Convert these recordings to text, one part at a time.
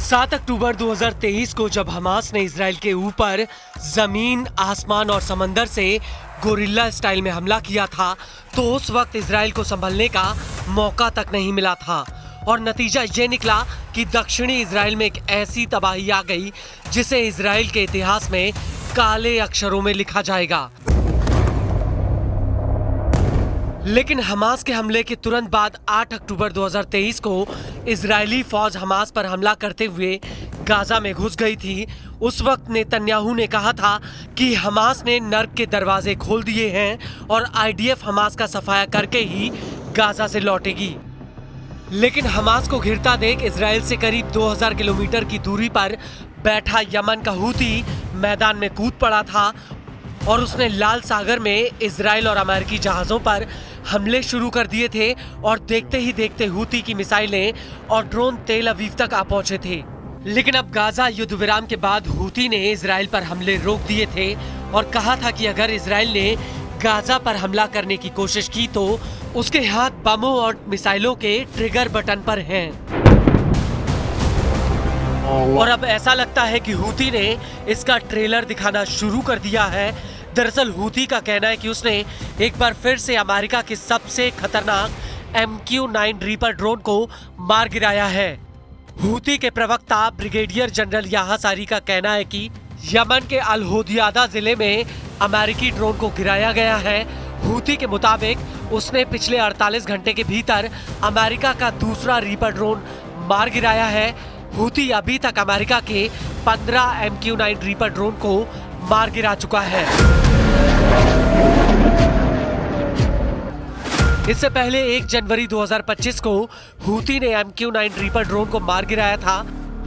7 अक्टूबर 2023 को जब हमास ने इजराइल के ऊपर जमीन, आसमान और समंदर से गोरिल्ला स्टाइल में हमला किया था, तो उस वक्त इजराइल को संभलने का मौका तक नहीं मिला था और नतीजा ये निकला कि दक्षिणी इजराइल में एक ऐसी तबाही आ गई जिसे इजराइल के इतिहास में काले अक्षरों में लिखा जाएगा। लेकिन हमास के हमले के तुरंत बाद 8 अक्टूबर 2023 को इजरायली फौज हमास पर हमला करते हुए गाजा में घुस गई थी। उस वक्त नेतन्याहू ने कहा था कि हमास ने नर्क के दरवाजे खोल दिए हैं और आईडीएफ हमास का सफाया करके ही गाजा से लौटेगी। लेकिन हमास को घिरता देख इजराइल से करीब 2000 किलोमीटर की दूरी पर बैठा यमन का हूती मैदान में कूद पड़ा था और उसने लाल सागर में इजराइल और अमेरिकी जहाजों पर हमले शुरू कर दिए थे और देखते ही देखते हूती की मिसाइलें और ड्रोन तेल अवीव तक आ पहुंचे थे। लेकिन अब गाजा युद्ध विराम के बाद हूती ने इजराइल पर हमले रोक दिए थे और कहा था कि अगर इजराइल ने गाजा पर हमला करने की कोशिश की तो उसके हाथ बमों और मिसाइलों के ट्रिगर बटन पर हैं। और अब ऐसा लगता है कि हूती ने इसका ट्रेलर दिखाना शुरू कर दिया है। दरअसल हूती का कहना है कि उसने एक बार फिर से अमेरिका के सबसे खतरनाक MQ-9 रीपर ड्रोन को मार गिराया है। हूती के प्रवक्ता ब्रिगेडियर जनरल याहा सारी का कहना है कि यमन के अल होदियादा जिले में अमेरिकी ड्रोन को गिराया गया है। हूती के मुताबिक उसने पिछले 48 घंटे के भीतर अमेरिका का दूसरा रीपर ड्रोन मार गिराया है। हूती अभी तक अमेरिका के 15 MQ-9 रीपर ड्रोन को मार गिरा चुका है। इससे पहले 1 जनवरी 2025 को हूती ने MQ-9 रीपर ड्रोन को मार गिराया था।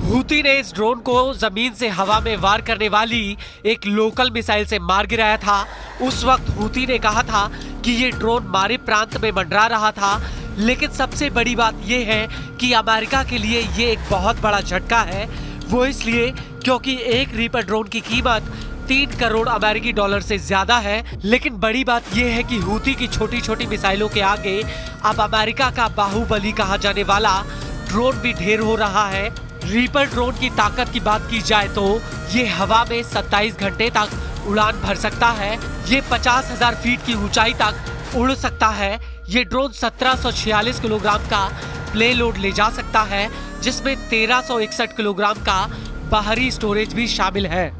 हूती ने इस ड्रोन को जमीन से हवा में वार करने वाली एक लोकल मिसाइल से मार गिराया था। उस वक्त हूती ने कहा था कि ये ड्रोन मारे प्रांत में मंडरा रहा था। लेकिन सबसे बड़ी बात यह है कि अमेरिका के लिए ये एक बहुत बड़ा झटका है। वो इसलिए क्योंकि एक रीपर ड्रोन की कीमत 3 करोड़ अमेरिकी डॉलर से ज्यादा है। लेकिन बड़ी बात यह है कि हूती की छोटी छोटी मिसाइलों के आगे अब अमेरिका का बाहुबली कहा जाने वाला ड्रोन भी ढेर हो रहा है। रीपर ड्रोन की ताकत की बात की जाए तो ये हवा में 27 घंटे तक उड़ान भर सकता है। ये 50,000 फीट की ऊंचाई तक उड़ सकता है। ये ड्रोन 1746 किलोग्राम का प्ले लोड ले जा सकता है, जिसमें 1361 किलोग्राम का बाहरी स्टोरेज भी शामिल है।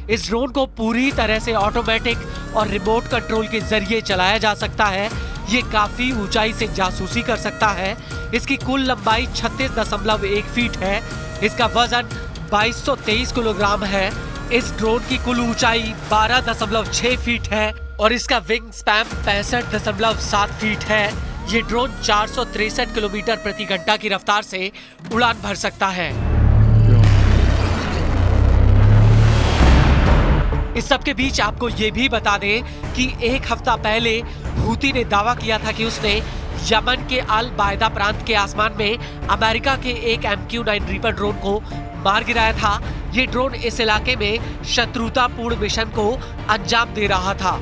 इस ड्रोन को पूरी तरह से ऑटोमेटिक और रिमोट कंट्रोल के जरिए चलाया जा सकता है। ये काफी ऊंचाई से जासूसी कर सकता है। इसकी कुल लंबाई 36.1 फीट है। इसका वजन 2223 किलोग्राम है। इस ड्रोन की कुल ऊंचाई 12.6 फीट है और इसका विंग स्पैन 65.7 फीट है। ये ड्रोन 463 किलोमीटर प्रति घंटा की रफ्तार से उड़ान भर सकता है। इस सब के बीच आपको ये भी बता दें कि एक हफ्ता पहले हूती ने दावा किया था कि उसने यमन के अल बायदा प्रांत के आसमान में अमेरिका के एक MQ-9 रीपर ड्रोन को मार गिराया था। ये ड्रोन इस इलाके में शत्रुतापूर्ण मिशन को अंजाम दे रहा था।